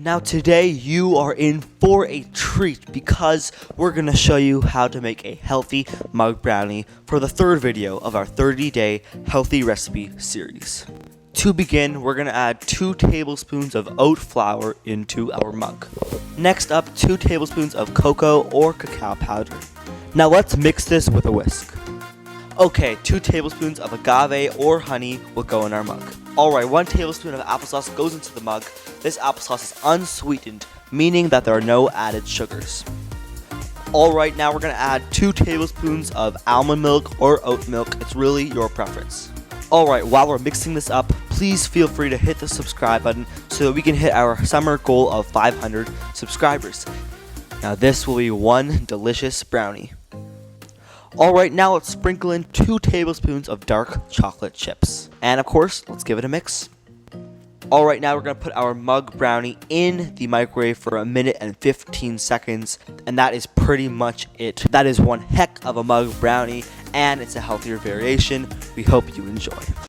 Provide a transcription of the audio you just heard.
Now today you are in for a treat because we're going to show you how to make a healthy mug brownie for the third video of our 30-day healthy recipe series. To begin, we're going to add 2 tablespoons of oat flour into our mug. Next up, 2 tablespoons of cocoa or cacao powder. Now let's mix this with a whisk. Okay, 2 tablespoons of agave or honey will go in our mug. Alright, 1 tablespoon of applesauce goes into the mug. This applesauce is unsweetened, meaning that there are no added sugars. Alright, now we're going to add 2 tablespoons of almond milk or oat milk. It's really your preference. Alright, while we're mixing this up, please feel free to hit the subscribe button so that we can hit our summer goal of 500 subscribers. Now this will be one delicious brownie. Alright, now let's sprinkle in 2 tablespoons of dark chocolate chips. And of course, let's give it a mix. Alright, now we're going to put our mug brownie in the microwave for 1 minute and 15 seconds. And that is pretty much it. That is one heck of a mug brownie, and it's a healthier variation. We hope you enjoy.